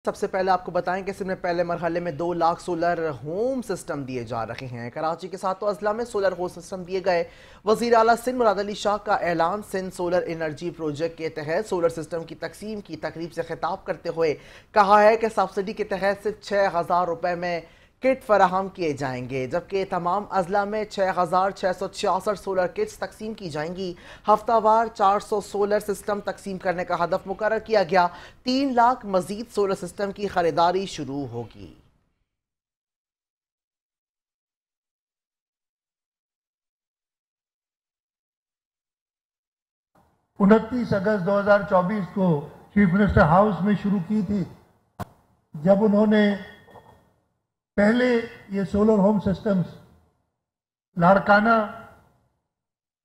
सबसे पहले आपको बताएं कि इसमें पहले मरहले में 2 लाख सोलर होम सिस्टम दिए जा रहे हैं। कराची के साथ तो अजला में सोलर होम सिस्टम दिए गए। वजीर आला सिंध मुराद अली शाह का ऐलान। सिंध सोलर एनर्जी प्रोजेक्ट के तहत सोलर सिस्टम की तकसीम की तकरीब से खिताब करते हुए कहा है कि सब्सिडी के तहत सिर्फ 6,000 रुपए में किट फराहम किए जाएंगे, जबकि तमाम अजला में 6,666 सोलर किट्स तकसीम की जाएंगी। हफ्तावार 400 सोलर सिस्टम तकसीम करने का हदफ मुकर्रर किया गया। 3 लाख मजीद सोलर सिस्टम की खरीदारी शुरू होगी। 29 अगस्त 2024 को चीफ मिनिस्टर हाउस में शुरू की थी, जब उन्होंने पहले ये सोलर होम सिस्टम्स लाड़काना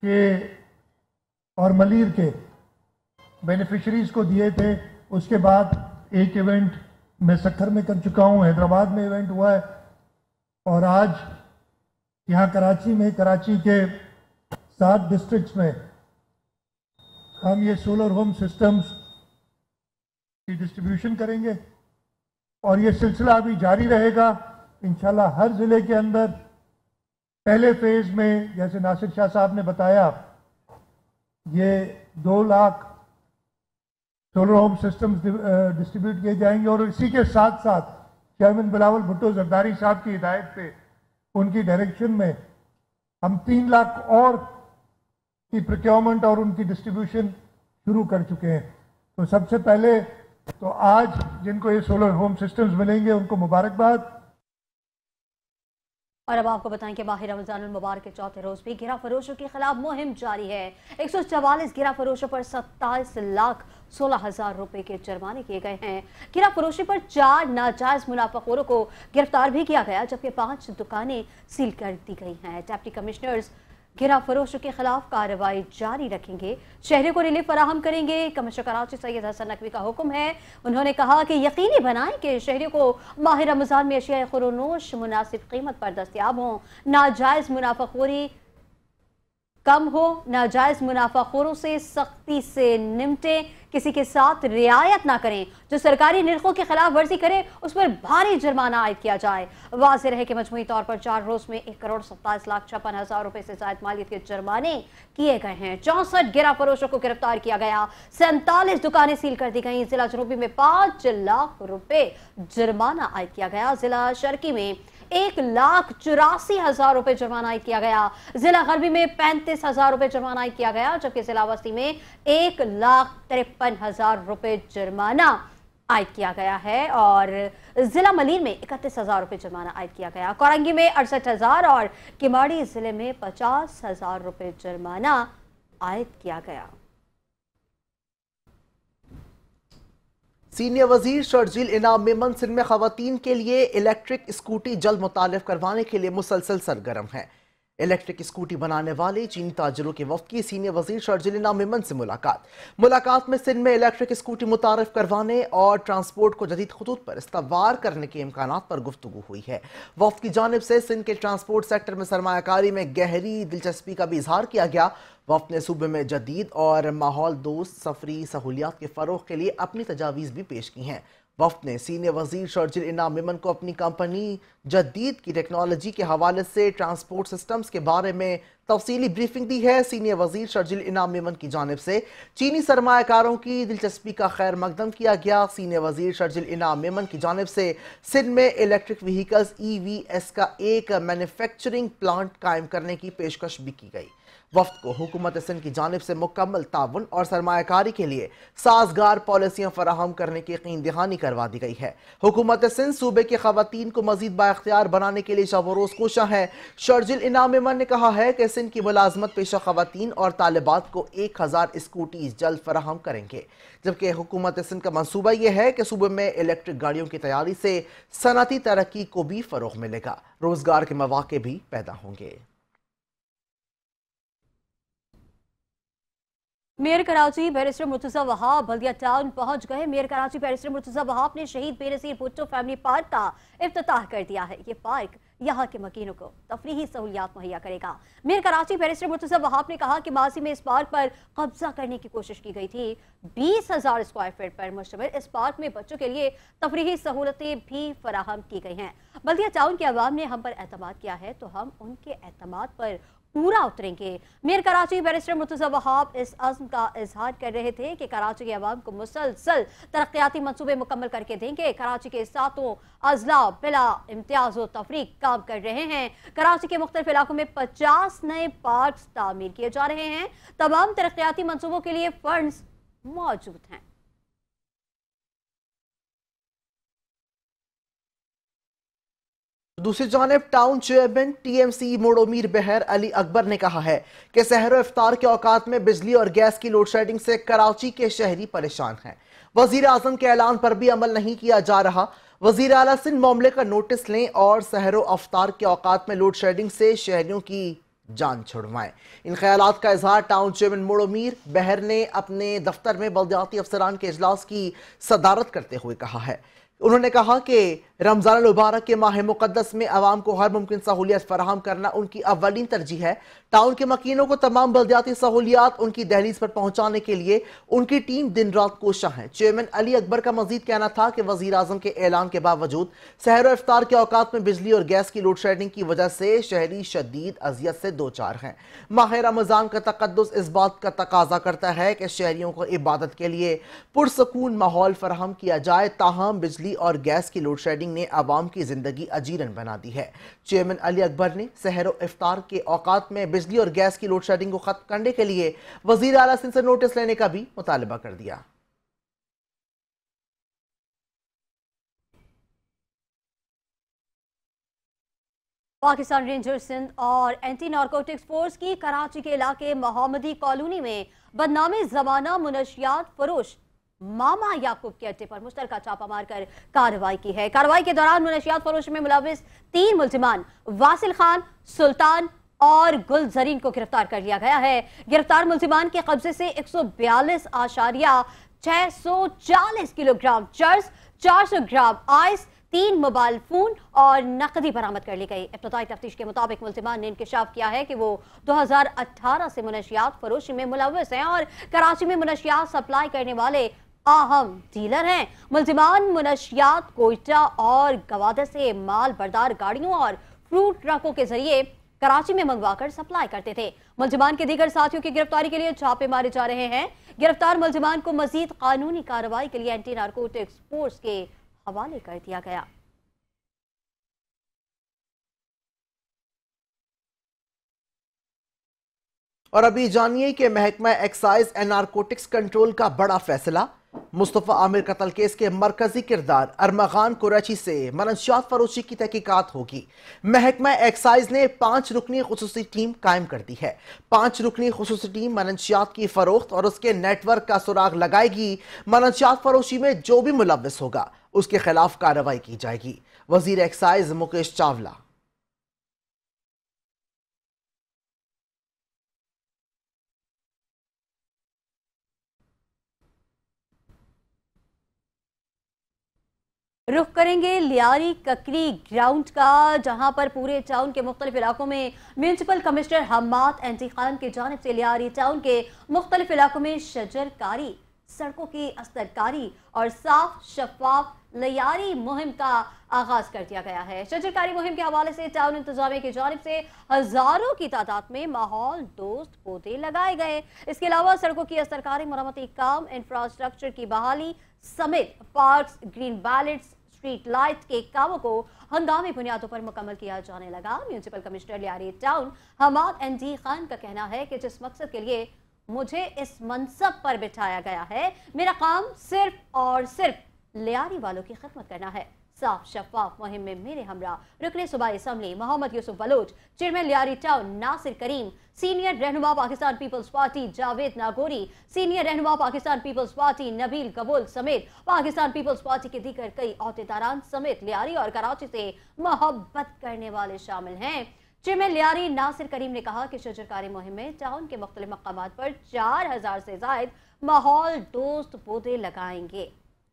के और मलीर के बेनिफिशरीज को दिए थे। उसके बाद एक इवेंट मैं सक्खर में कर चुका हूँ, हैदराबाद में इवेंट हुआ है, और आज यहाँ कराची में, कराची के 7 डिस्ट्रिक्ट्स में हम ये सोलर होम सिस्टम्स की डिस्ट्रीब्यूशन करेंगे और ये सिलसिला अभी जारी रहेगा। इंशाल्लाह हर ज़िले के अंदर पहले फेज़ में, जैसे नासिर शाह साहब ने बताया, ये 2 lakh solar home systems distribute किए जाएंगे। और इसी के साथ साथ चेयरमैन बिलावल भुट्टो जरदारी साहब की हिदायत पे, उनकी डायरेक्शन में हम 3 लाख और की प्रोक्योरमेंट और उनकी डिस्ट्रीब्यूशन शुरू कर चुके हैं। तो सबसे पहले तो आज जिनको ये सोलर होम सिस्टम्स मिलेंगे उनको मुबारकबाद। और अब आपको बताएं कि माह रमजानुल मुबारक के चौथे रोज भी गिरा फरोशों के खिलाफ मुहिम जारी है। 144 गिरा फरोशों पर 27,16,000 रुपए के जुर्माने किए गए हैं। गिरा फरोशी पर 4 नाजायज मुनाफाखोरों को गिरफ्तार भी किया गया, जबकि 5 दुकानें सील कर दी गई हैं। डिप्टी कमिश्नर्स गिरा फरोशों के खिलाफ कार्रवाई जारी रखेंगे, शहरियों को रिलीफ फराहम करेंगे। कमिश्नर कराची सैयद हसन नकवी का हुक्म है। उन्होंने कहा कि यकीनी बनाएं कि शहरियों को माह रमजान में अशिया खुरोनोश मुनासिब कीमत पर दस्तयाब हों, नाजायज मुनाफाखोरी कम हो, नाजायज मुनाफाखोरों से सख्ती से निपटें, किसी के साथ रियायत ना करें। जो सरकारी निर्खों की खिलाफ वर्जी करे उस पर भारी जुर्माना आयद किया जाए। वाज़ेह रहे कि मजमूई तौर पर 4 रोज में 1,27,56,000 रुपए से ज्यादा मालियत के जुर्माने किए गए हैं। 64 गिरा फरोशों को गिरफ्तार किया गया, 47 दुकानें सील कर दी गई। जिला जनूबी में 5 लाख रुपए जुर्माना आयद किया गया। जिला शर्की में 1,84,000 रुपए जुर्माना आयद किया गया। जिला गरबी में 35,000 रुपए जुर्माना आयद किया गया, जबकि जिला वस्ती में 1,53,000 रुपए जुर्माना आयद किया गया है। और जिला मलीर में 31,000 रुपए जुर्माना आयद किया गया। कोरंगी में 68,000 और किमाड़ी जिले में 50,000 रुपए जुर्माना आयद किया गया। सीनियर वजीर शर्जील इनाम मेमन सिंध में खवातीन के लिए इलेक्ट्रिक स्कूटी जल्द मुतालिब करवाने के लिए मुसलसल सरगर्म है। इलेक्ट्रिक स्कूटी बनाने वाले चीनी ताजरों के वफ्द की सीनियर वजीर शर्जील इनाम मेमन से मुलाकात में सिंध में इलेक्ट्रिक स्कूटी मुतारिफ करवाने और ट्रांसपोर्ट को जदीद खतूत पर इस्तवार करने के इम्कान पर गुफ्तगू हुई है। वफ्द की जानिब से सिंध के ट्रांसपोर्ट सेक्टर में सरमायाकारी में गहरी दिलचस्पी का भी इजहार किया गया। वफ्द ने सूबे में जदीद और माहौल दोस्त सफरी सहूलियात के फ़रोग के लिए अपनी तजावीज़ भी पेश की हैं। वफ्द ने सीनियर वजीर शर्जील इनाम मेमन को अपनी कंपनी जदीद की टेक्नोलॉजी के हवाले से ट्रांसपोर्ट सिस्टम्स के बारे में तफसीली ब्रीफिंग दी है। सीनियर वजीर शर्जील इनाम मेमन की जानिब से चीनी सरमायाकारों की दिलचस्पी का खैर मकदम किया गया। सीनियर वजीर शर्जील इनाम मेमन की जानिब से सिंध में इलेक्ट्रिक व्हीकल्स EVS का एक मैन्युफैक्चरिंग प्लांट कायम करने की पेशकश भी की गई। वफ्द को हुकूमत सिंध की जानिब से मुकम्मल ताउन और सरमायाकारी के लिए साजगार पॉलिसियां फराहम करने की यकीन दहानी करवा दी गई है। हुकूमत सिंध सूबे की खवातीन को मजीद बाइख्तियार बनाने के लिए शब रोज कोशा है। शर्जील इनाम मेमन ने कहा है कि सिंध की मुलाजमत पेशा खवातीन और तालिबात को 1,000 स्कूटीज जल्द फराहम करेंगे, जबकि हुकूमत सिंध का मनसूबा यह है कि सूबे में इलेक्ट्रिक गाड़ियों की तैयारी से सनती तरक्की को भी फरोग मिलेगा, रोजगार के मौके भी पैदा होंगे। मेयर कराची बैरिस्टर मुर्तजा वहाब बल्दिया टाउन पहुंच गए। मेयर कराची बैरिस्टर मुर्तजा वहाब ने शहीद बेनज़ीर भुट्टो फैमिली पार्क का इफ्तिताह कर दिया है। ये पार्क यहाँ के मकीनों को तफरीही सहूलियात मुहैया करेगा। मेयर कराची बैरिस्टर मुर्तजा वहाब ने कहा कि माजी में इस पार्क पर कब्जा करने की कोशिश की गई थी। 20,000 स्क्वायर फीट पर मुश्तमिल इस पार्क में बच्चों के लिए तफरीही सहूलतें भी फराहम की गई हैं। बल्दिया टाउन के अवाम ने हम पर एतमाद किया है तो हम उनके एतमाद पर पूरा उतरेंगे। मेयर कराची बैरिस्टर मुर्तजा वहाब इस अज़्म का इजहार कर रहे थे कि कराची के अवाम को मुसलसल तरक्याती मंसूबे मुकम्मल करके देंगे। कराची के सातों अजला बिला इम्तियाज व तफरीक काम कर रहे हैं। कराची के मुख्तलिफ इलाकों में 50 नए पार्क तामीर किए जा रहे हैं। तमाम तरक्याती मंसूबों के लिए फंड्स मौजूद हैं। दूसरी जानिब टाउन चेयरमैन टीएमसी मोड़ो मीर बहर अली अकबर ने कहा है कि सहर इफ्तार के औकात में बिजली और गैस की लोड शेडिंग से कराची के शहरी परेशान हैं। वजीर आजम के ऐलान पर भी अमल नहीं किया जा रहा। वजीर आला सिंध मामले का नोटिस लें और सहर इफ्तार के औकात में लोड शेडिंग से शहरियों की जान छुड़वाएं। इन ख्यालात का इजहार टाउन चेयरमैन मोड़ो मीर बहर ने अपने दफ्तर में बल्दियाती अफसरान के इजलास की सदारत करते हुए कहा है। उन्होंने कहा कि रमजान मुबारक के माह मुकद्दस में आवाम को हर मुमकिन सहूलियत फराहम करना उनकी अव्वलीन तरजीह है। टाउन के मकीनों को तमाम बल्दियाती सहूलियात उनकी दहलीज पर पहुंचाने के लिए उनकी टीम दिन रात कोशा है। चेयरमैन अली अकबर का मजीद कहना था कि वजीर आजम के ऐलान के बावजूद सहर इफ्तार के औकात में बिजली और गैस की लोड शेडिंग की वजह से शहरी शदीद अजियत से दो चार हैं। माह रमजान का तकद्दुस इस बात का तकाजा करता है कि शहरियों को इबादत के लिए पुरसकून माहौल फराहम किया जाए। ताहम बिजली और गैस की लोड शेडिंग ने आवाम की जिंदगी अजीरन बना दी है। चेयरमैन अली अकबर ने सहर इफ्तार के औकात में बिजली और गैस की लोड शेडिंग को खत्म करने के लिए वजीर आला सिंध से नोटिस लेने का भी मुतालबा कर दिया। पाकिस्तान रेंजर्स सिंध और एंटी नारकोटिक्स फोर्स की कराची के इलाके मोहम्मदी कॉलोनी में बदनामी जमाना मुनशियात फरोश मामा याकूब के अड्डे पर मुश्तरका छापा मारकर कार्रवाई की है। कार्रवाई के दौरान मुनशियात फरोश में मुलविस 3 मुल्जिमान वासिल खान, सुल्तान और गुलजरीन को गिरफ्तार कर लिया गया है। गिरफ्तार मुल्जिमान के कब्जे से 142.640 kilogram cheers, 400 gram ice, 3 mobile phone और नकदी बरामद कर ली गई। इब्तदाई तफ्तीश के मुताबिक मुल्जिमान ने इंकशाफ किया है कि वो 2018 से मुनशियात फरोशी में मुलविस हैं और कराची में मुनशियात सप्लाई करने वाले अहम डीलर हैं। मुल्जिमान मुनशियात कोयटा और गवादर से माल बरदार गाड़ियों और फ्रूट ट्रकों के जरिए कराची में मंगवाकर सप्लाई करते थे। मुल्जिमान के दीगर साथियों की गिरफ्तारी के लिए छापे मारे जा रहे हैं। गिरफ्तार मुल्जिमान को मजीद कानूनी कार्रवाई के लिए एंटी नारकोटिक्स फोर्स के हवाले कर दिया गया। और अभी जानिए कि महकमा एक्साइज एंड नारकोटिक्स कंट्रोल का बड़ा फैसला। मुस्तफा आमिर कत्ल केस के मरकजी किरदार अरमगान कुरैशी से मनशियात फरोशी की तहकीकात होगी। महकमा एक्साइज ने 5 रुकनी खुसूसी टीम कायम कर दी है। 5 रुकनी खुसूसी टीम मनशियात की फरोख्त और उसके नेटवर्क का सुराग लगाएगी। मनशियात फरोशी में जो भी मुलव्विस होगा उसके खिलाफ कार्रवाई की जाएगी। वजीर एक्साइज मुकेश चावला। रुख करेंगे लियारी ककरी ग्राउंड का, जहां पर पूरे टाउन के मुख्तलिफ इलाकों में municipal commissioner Hammad anti Khan की जानिब से लियारी टाउन के मुख्तलिफ इलाकों में शजरकारी, सड़कों की अस्तरकारी और साफ शफाफ लियारी मुहिम का आगाज कर दिया गया है। शजरकारी मुहिम के हवाले से टाउन इंतजामिया की जानिब से हजारों की तादाद में माहौल दोस्त पौधे लगाए गए। इसके अलावा सड़कों की अस्तरकारी, मरम्मती काम, इंफ्रास्ट्रक्चर की बहाली समेत parks, green ballets, street light के कामों को हंगामी बुनियादों पर मुकम्मल किया जाने लगा। Municipal commissioner Lyari town Hammad anti Khan का कहना है कि जिस मकसद के लिए मुझे इस मनसब पर बिठाया गया है, मेरा काम सिर्फ और सिर्फ लियारी वालों की खिदमत करना है। साफ शफाफ मुहिम में मेरे हमरा रुकने सूबाई assembly Mohammad Yusuf Baloch, chairman Lyari town Nasir Karim, senior रहनुमा Pakistan Peoples Party Javed Nagori, senior रहनुमा पाकिस्तान पीपल्स पार्टी नबील कबूल समेत पाकिस्तान पीपल्स पार्टी के दीगर कई अहदेदारान समेत लियारी और कराची से मोहब्बत करने वाले शामिल हैं। चेयरमैन लियारी नासिर करीम ने कहा कि शजरकारी मुहिम में टाउन के मुख्तलिफ मकामात पर 4000 से जायद माहौल दोस्त पौधे लगाएंगे।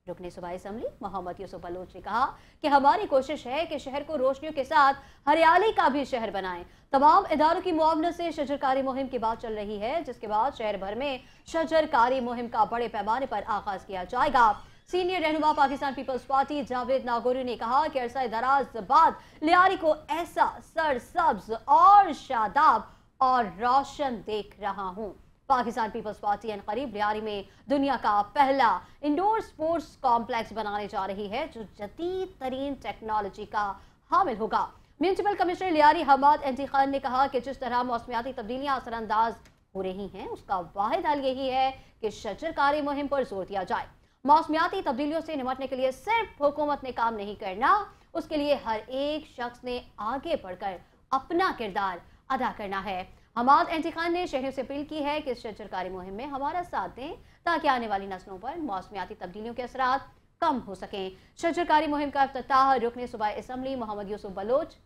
रुकने सूबाई असम्बली मोहम्मद यूसुफ बलोच ने कहा कि हमारी कोशिश है कि शहर को रोशनियों के साथ हरियाली का भी शहर बनाएं। तमाम इदारों की मुआवनत से शजरकारी मुहिम की बात चल रही है, जिसके बाद शहर भर में शजरकारी मुहिम का बड़े पैमाने पर आगाज किया जाएगा। सीनियर रहनुमा पाकिस्तान पीपल्स पार्टी जावेद नागौरी ने कहा कि अरसा दराज बाद लियारी को ऐसा सरसब्ज और शादाब और रोशन देख रहा हूं। पाकिस्तान पीपल्स पार्टी अन करीब लियारी में दुनिया का पहला इंडोर स्पोर्ट्स कॉम्प्लेक्स बनाने जा रही है, जो जदीद तरीन टेक्नोलॉजी का हामिल होगा। म्यूनिसिपल कमिश्नर लियारी हमाद एंटी खान ने कहा कि जिस तरह मौसमियाती तब्दीलियां असरअंदाज हो रही हैं, उसका वाहिद हल यही है कि शजरकारी मुहिम पर जोर दिया जाए। मौसमियाती तब्दीलियों से निपटने के लिए सिर्फ हुकूमत ने काम नहीं करना, उसके लिए हर एक शख्स ने आगे बढ़कर अपना किरदार अदा करना है। हमाद एंटी खान ने शहरियों से अपील की है कि इस शजरकारी मुहिम में हमारा साथ दें, ताकि आने वाली नस्लों पर मौसमियाती तब्दीलियों के असरात कम हो सकें। शजरकारी मुहिम का इफ्तिताह रुकने सूबाई assembly Mohammad Yusuf Baloch,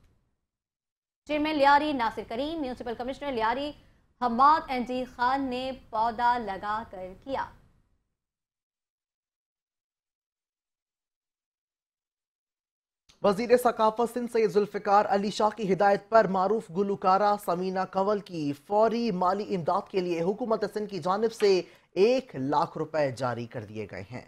chairman Lyari Nasir Karim, municipal commissioner Lyari Hammad एंटी खान ने पौधा लगाकर किया। वजीर सकाफत सिंध सैयद जुल्फिकार अली शाह की हिदायत पर मारूफ गुलकारा समीना कंवल की फौरी माली इमदाद के लिए हुकूमत सिंध की जानिब से 1 लाख रुपए जारी कर दिए गए हैं।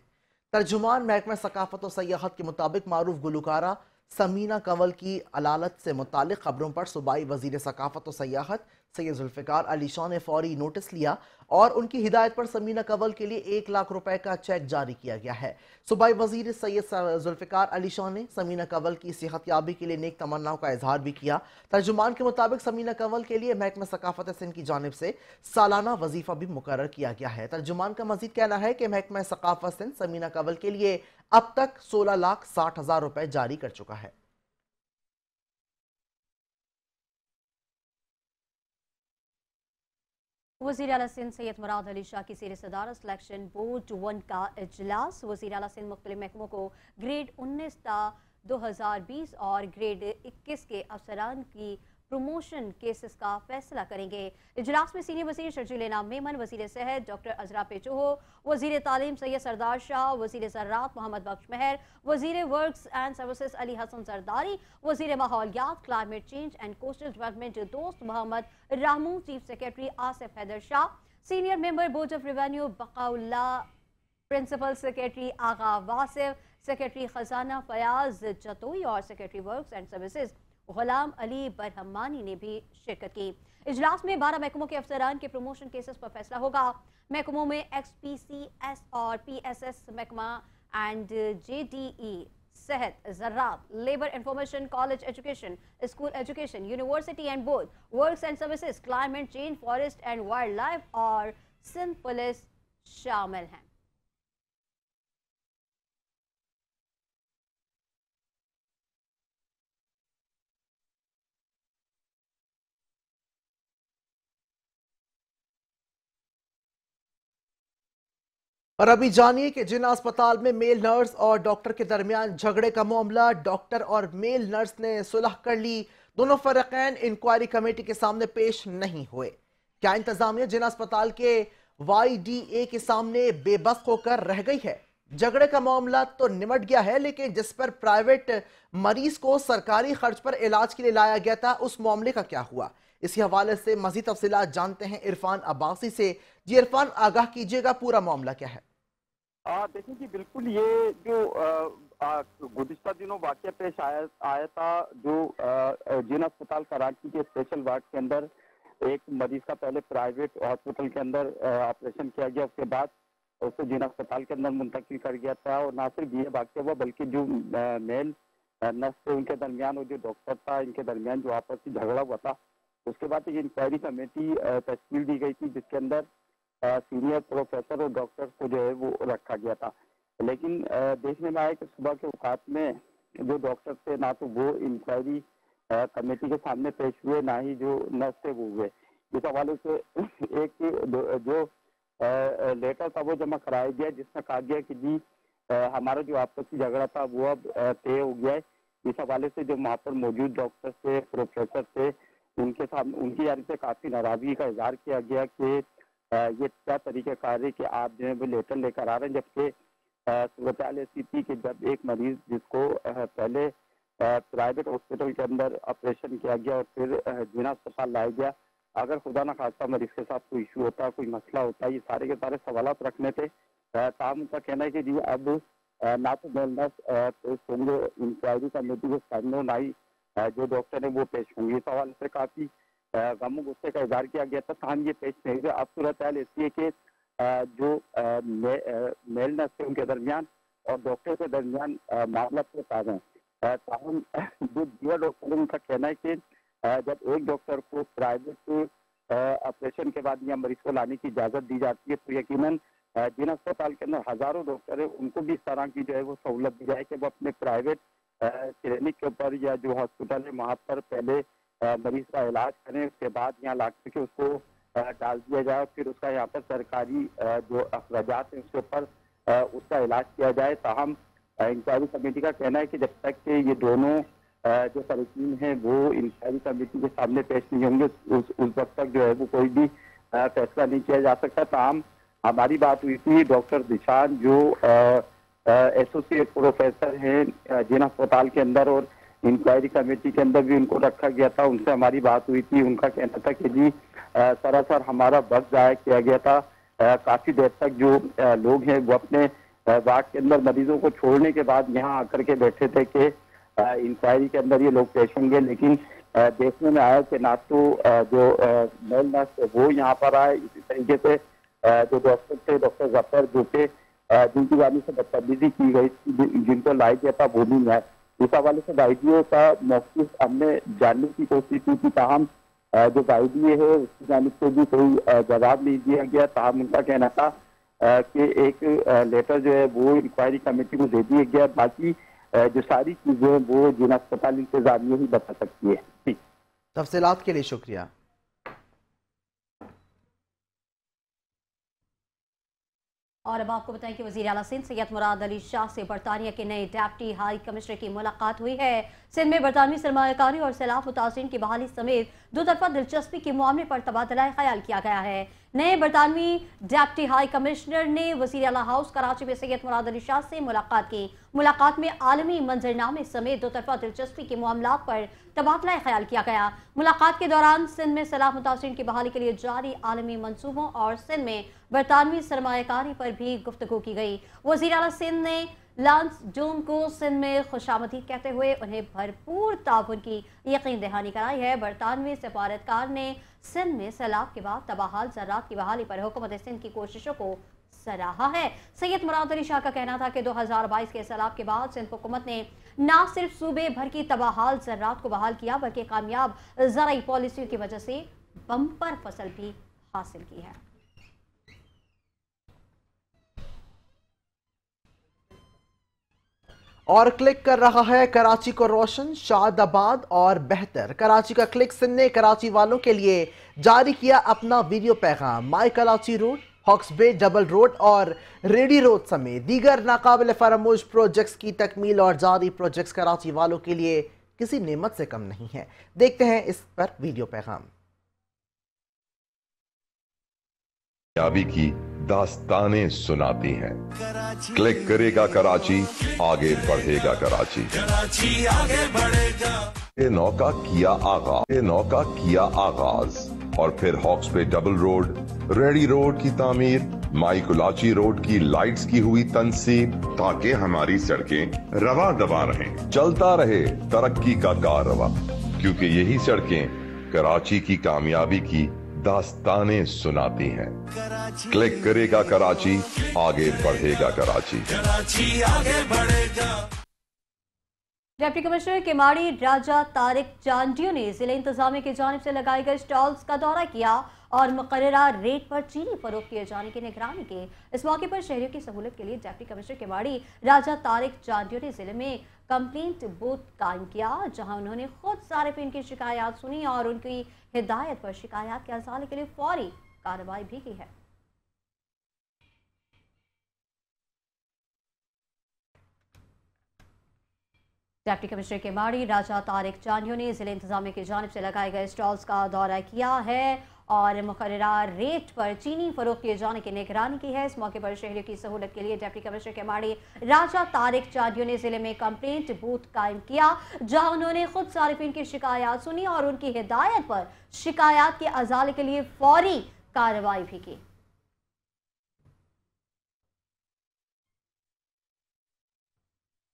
तर्जुमान महकमा सकाफत और सयाहत के मुताबिक मारूफ गुलकारा समीना कंवल की अलालत से मुतालिक खबरों पर सूबाई वजीर सकाफत और सयाहत सैयद जुल्फिकार अली शाह ने फौरी नोटिस लिया और उनकी हिदायत पर समीना कंवल के लिए 1 लाख रुपए का चेक जारी किया गया है। सूबाई वजीर सैयद जुल्फिकार अली शाह ने समीना कंवल की सेहतयाबी के लिए नेक तमन्नाओं का इजहार भी किया। तर्जुमान के मुताबिक समीना कंवल के लिए महकमा सकाफत सिंध की जानिब से सालाना वजीफा भी मुकर्रर किया गया है। तर्जुमान का मजीद कहना है कि महकमा सकाफत सिंध समीना कंवल के लिए अब तक 16,60,000 रुपए जारी कर चुका है। वज़ीर आला सिंध सैयद मुराद अली शाह की ज़ेर सदारत सिलेक्शन बोर्ड 1 का इजलास। वज़ीर आला सिंध मुख्तलिफ महकमों को ग्रेड 19 ता 2020 और ग्रेड 21 के अफसरान की प्रमोशन केसेस का फैसला करेंगे। इजलास में सीनियर वज़ीर शर्जील इनाम मेमन, वज़ीर सेहत डॉक्टर अजरा पेचोहो, वज़ीर तालीम सैयद सरदार शाह, वज़ीर ज़राअत मोहम्मद बख्श मेहर, वज़ीर works and services Ali Hasan Zardari, वज़ीर माहौलियात climate change and coastal development Dost Mohammad Ramu, chief secretary Asif Haider Shah, senior member board of revenue Baqaullah, principal secretary Agha Wasif, secretary खजाना फयाज जतोई और secretary works and services Ghulam Ali Barhamani ने भी शिरकत की। इजलास में 12 महकमों के अफसरान के प्रमोशन केसेस पर फैसला होगा। महकमों में XPCS और PSS महकमा एंड JDE, सेहत, ज़राअत, labour information, college education, school education, university and board, works and services, climate change, forest and wildlife और सिंध पुलिस शामिल हैं। और अभी जानिए कि जिन अस्पताल में मेल नर्स और डॉक्टर के दरमियान झगड़े का मामला, डॉक्टर और मेल नर्स ने सुलह कर ली। दोनों फरीकैन इंक्वायरी कमेटी के सामने पेश नहीं हुए। क्या इंतजामिया जिन अस्पताल के YDA के सामने बेबस होकर रह गई है? झगड़े का मामला तो निमट गया है, लेकिन जिस पर प्राइवेट मरीज को सरकारी खर्च पर इलाज के लिए लाया गया था, उस मामले का क्या हुआ? इसी हवाले से मजीद तफसीलात जानते हैं इरफान अब्बासी से। जी इरफान, आगाह कीजिएगा, पूरा मामला क्या है? देखिए जी, बिल्कुल ये जो गुज़िश्ता दिनों वाक़या पेश आया था, जो जिन अस्पताल कराची के स्पेशल वार्ड के अंदर एक मरीज का पहले प्राइवेट हॉस्पिटल के अंदर ऑपरेशन किया गया, उसके बाद उसको जिन अस्पताल के अंदर मुंतकिल कर गया था। और ना सिर्फ ये वाक़या हुआ, बल्कि जो मेल नर्स थे उनके दरमियान और जो डॉक्टर था, इनके दरमियान जो आपस में झगड़ा हुआ था, उसके बाद एक इंक्वायरी कमेटी तश्कील दी गई थी, जिसके अंदर सीनियर प्रोफेसर और डॉक्टर्स को जो है वो रखा गया था। लेकिन देखने में आया कि सुबह के औकात में जो डॉक्टर थे, ना तो वो इंक्वायरी कमेटी के सामने पेश हुए, ना ही जो नर्स थे वो हुए। इस हवाले से एक जो लेटर था वो जमा कराया गया, जिसमें कहा गया कि जी हमारा जो आपसी झगड़ा था वो अब तय हो गया है। इस हवाले से जो वहाँ पर मौजूद डॉक्टर थे, प्रोफेसर थे, उनके सामने उनकी जानिब से काफ़ी नाराज़गी का इजहार किया गया कि ये क्या तरीक़ेकार है कि आप जो है वो लेटर लेकर आ रहे हैं, जबकि सूरत ऐसी थी कि जब एक मरीज जिसको पहले प्राइवेट हॉस्पिटल के अंदर ऑपरेशन किया गया और फिर जिना अस्पताल लाया गया, अगर खुदा न खास्ता मरीज के साथ कोई इशू होता, कोई मसला होता, ये सारे के सारे सवालात रखने थे। ताहम उनका कहना है कि जी अब ना तो वेलनेस पेश होंगे, इंक्वायरी कमेटी के सामने नाई जो डॉक्टर है वो पेश होंगे। इस हवाले से काफ़ी गम गुस्से का इजहार किया गया था। ताहम ये पेश नहीं हुए। अब सूरत हाल ऐसी है कि जो मेल नर्स है उनके दरमियान और डॉक्टर के दरमियान मामला पेश आ गए। ताहम जो दीगर डॉक्टर उनका कहना है कि जब एक डॉक्टर को प्राइवेट ऑपरेशन के बाद या मरीज को लाने की इजाज़त दी जाती है तो यकीनन जिन अस्पताल के अंदर हज़ारों डॉक्टर है उनको भी इस तरह की जो है वो सहूलत दी जाए कि वो अपने प्राइवेट क्लिनिक के ऊपर या जो हॉस्पिटल है वहाँ पर पहले मरीज का इलाज करें, उसके बाद यहाँ ला के उसको डाल दिया जाए, फिर उसका यहाँ पर सरकारी जो अखराजात हैं उसके ऊपर उसका इलाज किया जाए। ताहम इंक्वायरी कमेटी का कहना है कि जब तक कि ये दोनों जो तरीकीन हैं वो इंक्वायरी कमेटी के सामने पेश नहीं होंगे उस वक्त तक जो है वो कोई भी फैसला नहीं किया जा सकता। ताहम हमारी बात हुई थी डॉक्टर दिशान जो एसोसिएट प्रोफेसर हैं जिन अस्पताल के अंदर और इंक्वायरी कमेटी के अंदर भी उनको रखा गया था, उनसे हमारी बात हुई थी। उनका कहना था कि जी सरासर हमारा वक्त जाया किया गया था। काफ़ी देर तक जो लोग हैं वो अपने वार्ड के अंदर मरीजों को छोड़ने के बाद यहाँ आकर के बैठे थे कि इंक्वायरी के अंदर ये लोग पेश होंगे, लेकिन देखने में आया कि ना तो जो मेल नर्स वो यहाँ पर आए, इसी तरीके से जो डॉक्टर थे डॉक्टर जफर जो के जिनकी जानी से बदतमीजी की गई, जिनको लाया गया था वो नहीं है। इस हवाले से गाइडियों का मौक़िफ़ हमने जानने की कोशिश की थी। ताहम जो गाइडिये है उसकी जानिब से भी कोई जवाब नहीं दिया गया। ताहम उनका कहना था कि एक लेटर जो है वो इंक्वायरी कमेटी को दे दिया गया, बाकी जो सारी चीजें वो जिन अस्पताल इंतजामिया ही बता सकती है। तफसीलात के लिए शुक्रिया। और अब आपको बताएं कि वज़ीर आला सिंध सैयद मुराद अली शाह से बरतानिया के नए डिप्टी हाई कमिश्नर की मुलाकात हुई है। सिंध में बरतानवी सरमायाकारी और सैलाब मुतासिरीन की बहाली समेत दो तरफा दिलचस्पी के मामले पर तबादला ख्याल किया गया है। नए बरतानवी डिप्टी हाई कमिश्नर ने वज़ीर आला हाउस कराची में सैयद मुराद अली शाह से मुलाकात की। मुलाकात में आलमी मंजरनामे समेत दो तरफा दिलचस्पी के मामला पर तबादला ख्याल किया गया। मुलाकात के दौरान सिंध में सैलाब मुतासिरीन की बहाली के लिए जारी आलमी मंसूबों और सिंध में बरतानवी सरमायाकारी पर भी गुफ्तगू की गई। वज़ीर आला सिंध ने लांस जून को सिंध में खुशामदीद कहते हुए उन्हें भरपूर ताउन की यकीन दहानी कराई है। बरतानवी सफारतकार ने सिंध में सैलाब के बाद तबाहाल ज़रात की बहाली पर हुकूमत सिंध की कोशिशों को सराहा है। सैयद मुराद अली शाह का कहना था कि 2022 के सैलाब के बाद सिंध हुकूमत ने न सिर्फ सूबे भर की तबाहाल ज़रात को बहाल किया बल्कि कामयाब ज़राई पॉलिसियों की वजह से बम्पर फसल भी हासिल की है। और क्लिक कर रहा है कराची को रोशन, शादाबाद और बेहतर। कराची का क्लिक सिंध ने कराची वालों के लिए जारी किया अपना वीडियो पैगाम। माई कराची रोड, हॉक्स बे, डबल रोड और रेडी रोड समेत दीगर नाकाबिल फरामोश प्रोजेक्ट्स की तकमील और जारी प्रोजेक्ट्स कराची वालों के लिए किसी नेमत से कम नहीं है। देखते हैं इस पर वीडियो पैगाम। की दास्तानें सुनाती हैं। क्लिक करेगा कराची, आगे बढ़ेगा कराची। कराची आगे बढ़ेगा। ये नौका किया आगाज और फिर हॉक्स पे डबल रोड, रेडी रोड की तामीर, माई कुलाची रोड की लाइट्स की हुई तनसीब, ताकि हमारी सड़कें रवा दबा रहें, चलता रहे तरक्की का कारवा, क्योंकि यही सड़कें कराची की कामयाबी की दास्तानें सुनाती हैं। क्लिक करेगा कराची, आगे बढ़ेगा कराची। कराची आगे बढ़ेगा। डिप्टी कमिश्नर केमाड़ी राजा तारिक चांडियो ने जिले इंतजामिया की जानिब से लगाए गए स्टॉल्स का दौरा किया और मुकर्ररा रेट पर चीनी फरोख्त किए जाने की निगरानी की। इस मौके पर शहरियों की सहूलत के लिए डिप्टी कमिश्नर केमाड़ी राजा तारिक चांडियो ने जिले में कंप्लेंट बूथ कायम किया, जहां उन्होंने खुद सारिफिन की शिकायत सुनी और उनकी हिदायत पर शिकायत के अजाले के लिए फौरी कार्रवाई भी की है। डिप्टी कमिश्नर के माड़ी राजा तारिक चानियों ने जिले इंतजामिया की जानिब से लगाए गए स्टॉल्स का दौरा किया है और मुकर्ररा रेट पर चीनी फरोख्त किए जाने की निगरानी की है। इस मौके पर शहरियों की सहूलत के लिए डिप्टी कमिश्नर के माड़ी राजा तारिक चानियों ने जिले में कंप्लेंट बूथ कायम किया, जहां उन्होंने खुद सारिफिन की शिकायत सुनी और उनकी हिदायत पर शिकायत के अजाले के लिए फौरी कार्रवाई भी की।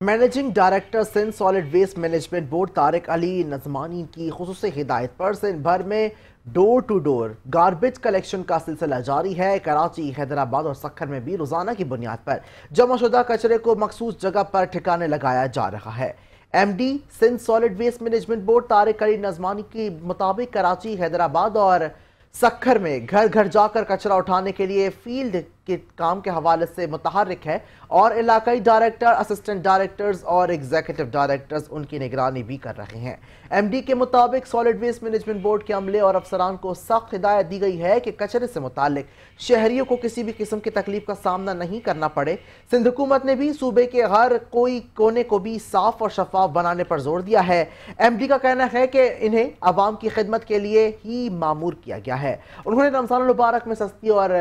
Managing director Sindh solid waste management board Tariq Ali Najmani की खुसूसी हिदायत पर सिंध भर में door to door garbage collection का सिलसिला जारी है। कराची, हैदराबाद और सक्खर में भी रोजाना की बुनियाद पर जमाशुदा कचरे को मखसूस जगह पर ठिकाने लगाया जा रहा है। MD Sindh solid waste management board Tariq Ali Najmani के मुताबिक कराची, हैदराबाद और सक्खर में घर घर जाकर कचरा उठाने के लिए फील्ड के काम के हवाले से मुतहर्रिक है और इलाकाई डायरेक्टर, असिस्टेंट डायरेक्टर्स और एग्जीक्यूटिव डायरेक्टर्स उनकी निगरानी भी कर रहे हैं। MD के मुताबिक सॉलिड वेस्ट मैनेजमेंट बोर्ड के अमले और अफसरान को सख्त हिदायत दी गई है कि कचरे से मुतालिक शहरियों को किसी भी किस्म की तकलीफ का सामना नहीं करना पड़े। सिंध हुकूमत ने भी सूबे के हर कोई कोने को भी साफ और शफाफ बनाने पर जोर दिया है। MD का कहना है कि इन्हें आवाम की खिदमत के लिए ही मामूर किया गया है। उन्होंने रमजान मुबारक में सस्ती और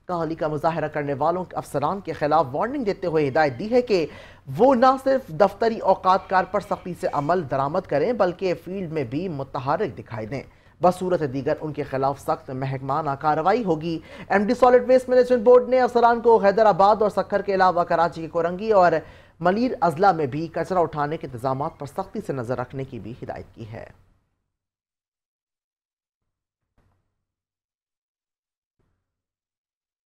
काहली का मुजाहरा करने वालों अफसरान के खिलाफ वार्निंग देते हुए हिदायत दी है कि वो न सिर्फ दफ्तरी औकात कार पर सख्ती से अमल दरामद करें बल्कि फील्ड में भी मुतहर्रिक दिखाई दें। बसूरत दीगर उनके खिलाफ सख्त महकमाना कार्रवाई होगी। MD solid waste management board ने अफसरान को हैदराबाद और सक्खर के अलावा कराची के कोरंगी और मलीर अजला में भी कचरा उठाने के इंतजाम पर सख्ती से नजर रखने की भी हिदायत की है।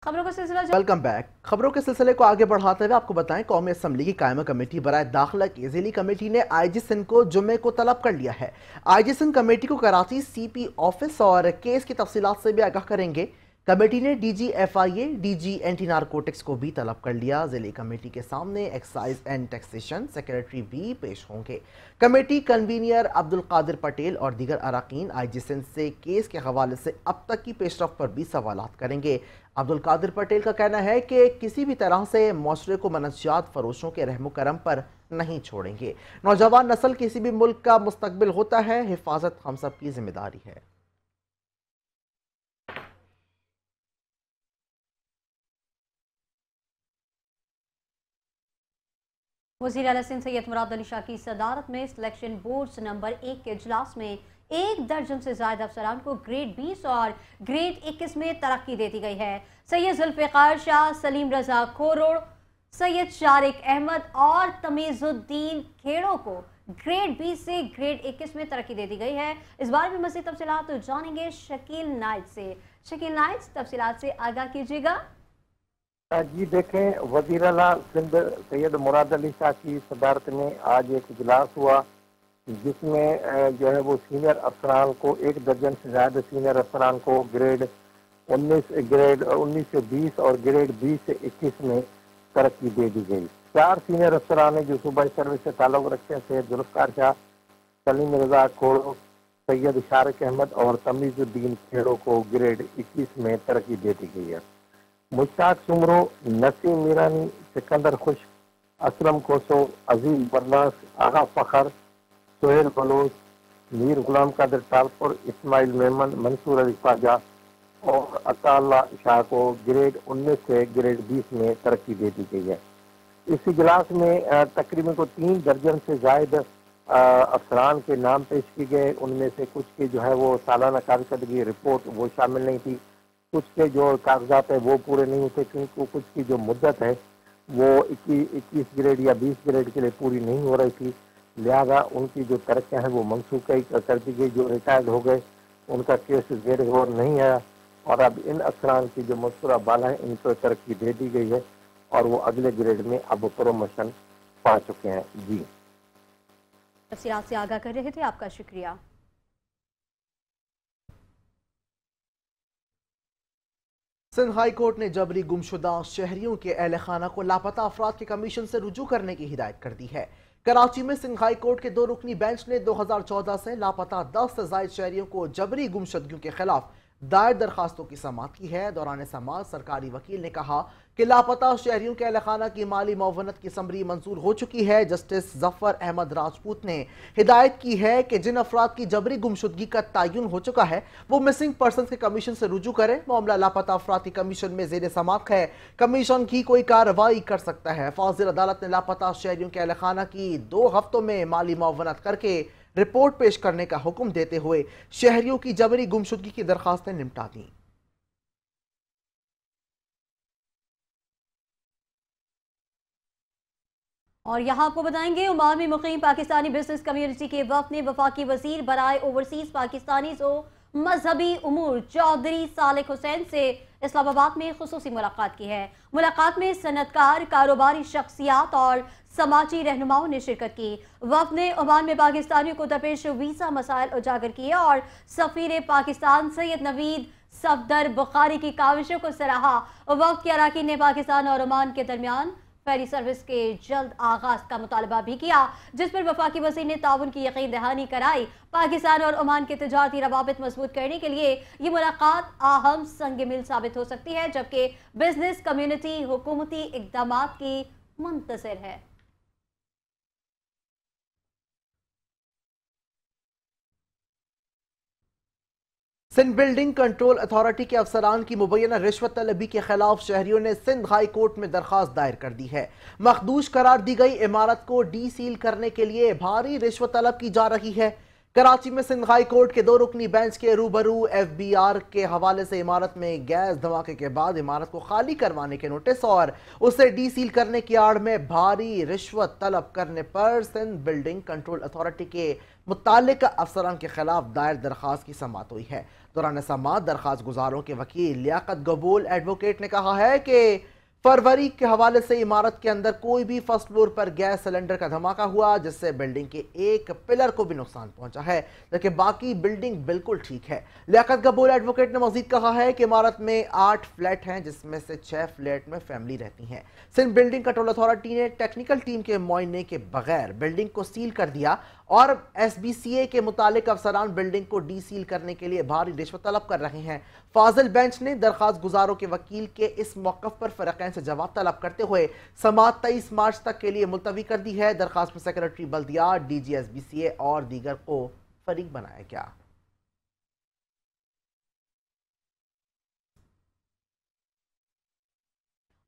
खबरों का सिलसिला वेलकम बैक। खबरों के सिलसिले को आगे बढ़ाते हुए आपको बताएं, कौमी असम्बली की कायमा कमेटी बराए दाखिला की जिली कमेटी ने IG सिंध को जुम्मे को तलब कर लिया है। IG सिंध कमेटी को कराची CP ऑफिस और केस की तफसीलात से भी आगाह करेंगे। कमेटी ने DG FIA, DG anti narcotics को भी तलब कर लिया। जिले कमेटी के सामने एक्साइज एंड टैक्सेशन सेक्रेटरी भी पेश होंगे। कमेटी कन्वीनियर अब्दुल कादिर पटेल और दीगर अरकान IG सिंध से केस के हवाले से अब तक की पेशरफ पर भी सवालात करेंगे। अब्दुल कादिर पटेल का कहना है कि किसी भी तरह से माशरे को मनशियात फरोशों के रहमो करम पर नहीं छोड़ेंगे। नौजवान नस्ल किसी भी मुल्क का मुस्तकबिल होता है, हिफाजत हम सब की जिम्मेदारी है। वज़ीर आला सिंध सैयद मुराद अली शाह की सदारत में सिलेक्शन बोर्ड्स नंबर 1 के इजलास में 1 दर्जन से ज्यादा अफसरान को ग्रेड 20 और ग्रेड 21 में तरक्की दे दी गई है। सैयद जुल्फ़िकार शाह, सलीम रजा खोरोड़, सैयद शारिक अहमद और तमीजुद्दीन खेड़ों को ग्रेड 20 से ग्रेड 21 में तरक्की दे दी गई है। इस बारे में मज़ीद तफसीलात तो जानेंगे शकील नाइट से। शकील नाइट, तफसीलात से आगाह कीजिएगा। जी देखें, वज़ीर आला सिंध सैयद मुराद अली शाह की सदारत में आज एक इजलास हुआ जिसमें जो है वो सीनियर अफसरान को 1 दर्जन से ज़्यादा सीनियर अफसरान को ग्रेड 19 से 20 और ग्रेड 20 से 21 में तरक्की दे दी गई। 4 सीनियर अफसरान जो सूबाई सर्विस से ताल्लुक़ रखते हैं, सैयद जुल्फ़िकार शाह, सलीम रजा खोड़ो, सैयद शारिक अहमद और तमीजुद्दीन खेड़ो को ग्रेड 21 में तरक्की दे दी गई है। मुश्ताक सुमरो, नसीम मीरानी, सिकंदर खुश, असलम कोसो, अजीम बरनास, आगा फ़खर, सोहेल बलोच, मीर गुलाम कादिर तालपुर, इस्माइल मेमन, मंसूर अली ख्वाजा और अताल्ला शाह को ग्रेड 19 से ग्रेड 20 में तरक्की दे दी गई है। इस इजलास में तकरीबन को 3 दर्जन से जायद अफसरान के नाम पेश किए गए। उनमें से कुछ की जो है वो सालाना कारकर्दगी रिपोर्ट वो शामिल नहीं थी, कुछ के जो कागजात है वो पूरे नहीं होते, क्योंकि कुछ की जो मुद्दत है वो 21 ग्रेड या 20 ग्रेड के लिए पूरी नहीं हो रही थी। लिहाजा उनकी जो तरक्कियाँ हैं वो मनसूख कर दी गई। जो रिटायर्ड हो गए उनका केस जेर गौर नहीं आया और अब इन अफसरान की जो मज़कूरा बाला है इनको तरक्की दे दी गई है और वो अगले ग्रेड में अब प्रोमोशन पा चुके हैं। जी, तफसीलात से आगाह कर रहे थे, आपका शुक्रिया। सिंध हाई कोर्ट ने जबरी गुमशुदा शहरियों के अहल खाना को लापता अफराद के कमीशन से रुजू करने की हिदायत कर दी है। कराची में सिंध हाई कोर्ट के 2 रुकनी बेंच ने 2014 से लापता 10 से ज्यादा शहरियों को जबरी गुमशुदगियों के खिलाफ दायर दरखास्तों की समाअत की है। दौरान समाअत सरकारी वकील ने कहा कि लापता शहरियों के अहलखाना की माली मुआवनत की समरी मंजूर हो चुकी है। जस्टिस जफर अहमद राजपूत ने हिदायत की है कि जिन अफराद की जबरी गुमशुदगी का तयन हो चुका है वो मिसिंग पर्सन के कमीशन से रुजू करें। मामला लापता अफराद की कमीशन में जेर समाअत है। कमीशन की कोई कार्रवाई कर सकता है। फाजिल अदालत ने लापता शहरियों के अहलखाना की 2 हफ्तों में माली मुआवनत करके रिपोर्ट पेश करने का हुक्म देते हुए शहरियों की जबरी गुमशुदगी की दरखास्तें निपटा दी। और यहाँ आपको बताएंगे, ओमान में मुकीम पाकिस्तानी बिजनेस कम्युनिटी के वफ्द ने वफाकी वजीर बराए ओवरसीज पाकिस्तानी मजहबी उमूर चौधरी सालिक हुसैन से इस्लामाबाद में खुसूसी मुलाकात की है। मुलाकात में सनतकार, कारोबारी शख्सियात और समाजी रहनुमाओं ने शिरकत की। वफ्द ने ओमान में पाकिस्तानियों को दरपेश वीजा मसाइल उजागर किए और सफीर पाकिस्तान सैयद नवीद सफदर बुखारी की काविशों को सराहा। वफ्द के अराकीन ने पाकिस्तान और ओमान के दरमियान फेरी सर्विस के जल्द आगाज का मुतालबा भी किया, जिस पर वफाकी वज़ीर ने ताउन की यकीन दहानी कराई। पाकिस्तान और ओमान के तिजारती रवाबित मजबूत करने के लिए ये मुलाकात अहम संग मिल साबित हो सकती है, जबकि बिजनेस कम्युनिटी हुकूमती इक़दामात की मुंतज़िर है। सिंध बिल्डिंग कंट्रोल अथॉरिटी के अफसरान की मुबैना रिश्वत तलबी के खिलाफ शहरियों ने सिंध हाई कोर्ट में दरखास्त दायर कर दी है। मखदूश करार दी गई इमारत को डी सील करने के लिए भारी रिश्वत तलब की जा रही है। कराची में सिंध हाई कोर्ट के 2 रुकनी बेंच के रूबरू FBR के हवाले से इमारत में गैस धमाके के बाद इमारत को खाली करवाने के नोटिस और उसे डी सील करने की आड़ में भारी रिश्वत तलब करने पर सिंध बिल्डिंग कंट्रोल अथॉरिटी के मुताल्लिका अफसरान के खिलाफ दायर दरखास्त की समाअत हुई है। दौरान समाअत दरखास्त गुजारों के वकील लियाकत गबूल एडवोकेट ने कहा है कि फरवरी के हवाले से इमारत के अंदर कोई भी फर्स्ट फ्लोर पर गैस सिलेंडर का धमाका हुआ, जिससे बिल्डिंग के एक पिलर को भी नुकसान पहुंचा है, जबकि बाकी बिल्डिंग बिल्कुल ठीक है। लियाकत गबूल एडवोकेट ने मजीद कहा है कि इमारत में 8 फ्लैट हैं, जिसमें से 6 फ्लैट में फैमिली रहती हैं। सिंध बिल्डिंग कंट्रोल अथॉरिटी ने टेक्निकल टीम के मुआयने के बगैर बिल्डिंग को सील कर दिया और SBCA के मुतालिक अफसरान बिल्डिंग को डी सील करने के लिए भारी रिश्वत तलब कर रहे हैं। फाजिल बेंच ने दरखास्त गुजारों के वकील के इस मौक़िफ़ पर फरीक़ैन से जवाब तलब करते हुए समाअत 23 मार्च तक के लिए मुलतवी कर दी है। दरखास्त में सेक्रेटरी बल्दियात, DG SBCA और दीगर को फरीक बनाया गया।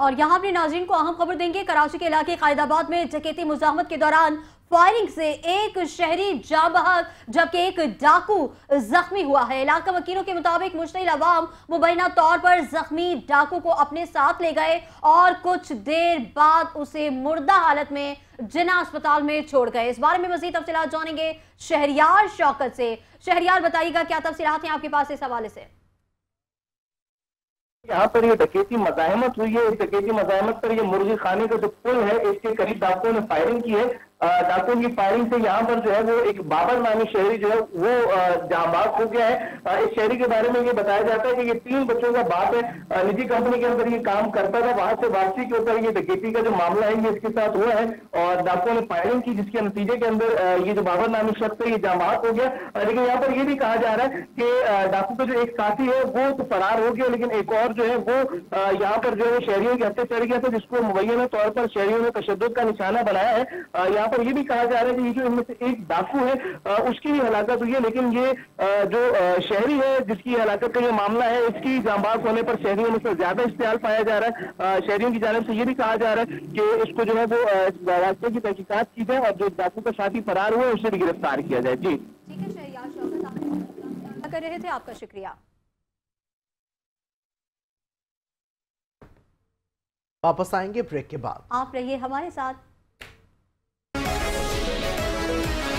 और यहाँ अपने नाज़रीन को अहम खबर देंगे। कराची के इलाके कायदाबाद में डकैती मुज़ाहमत के दौरान फायरिंग से एक शहरी जाँ बहक जबकि एक डाकू जख्मी हुआ है। इलाका वकीलों के मुताबिक मुश्तिल अवाम मुबैना तौर पर जख्मी डाकू को अपने साथ ले गए और कुछ देर बाद उसे मुर्दा हालत में जिना अस्पताल में छोड़ गए। इस बारे में मज़ीद तफसीलात जानेंगे शहरियार शौकत से। शहरियार, बताइएगा क्या तफसीलात हैं आपके पास इस हवाले से? यहाँ पर ये डकैती मज़ाहमत हुई है। इस डकैती मज़ाहमत पर ये मुर्गी खाने का जो पुल है इसके करीब डाकुओं ने फायरिंग की है। डाकुओं की फायरिंग से यहाँ पर जो है वो एक बाबर नामी शहरी जो है वो जहांबाग हो गया है। इस शहरी के बारे में ये बताया जाता है कि ये 3 बच्चों का बाप है। निजी कंपनी के अंदर ये काम करता था। वहां से वापसी के ऊपर ये डकैती का जो मामला है ये इसके साथ हुआ है और डाकुओं ने फायरिंग की, जिसके नतीजे के अंदर ये जो बाबर नामी शख्स है ये जहांबाग हो गया। लेकिन यहाँ पर ये भी कहा जा रहा है कि डाकू का जो एक साथी है वो तो फरार हो गया, लेकिन एक और जो है वो यहाँ पर जो है शहरियों के हत्या चढ़ गया था, जिसको मुबैना तौर पर शहरियों ने तशद्दुद का निशाना बनाया है। यहाँ पर ये भी कहा जा रहा है कि ये जो इनमें से एक डाकू है उसकी भी हलाकत हुई है, लेकिन ये जो शहरी है जिसकी हलाकत का ये मामला है इसकी जांबाज होने पर शहरियों में से ज्यादा इश्तियाल पाया जा रहा है। शहरियों की जानिब से ये भी कहा जा रहा है कि इसको जो है वो रास्ते की तहकीकात की जाए और जो डाकू का साथी फरार हुआ है उसे भी गिरफ्तार किया जाए। जी ठीक है शहरियार शौकत, आप कर रहे थे, आपका शुक्रिया। वापस आएंगे ब्रेक के बाद, आप रहिए हमारे साथ।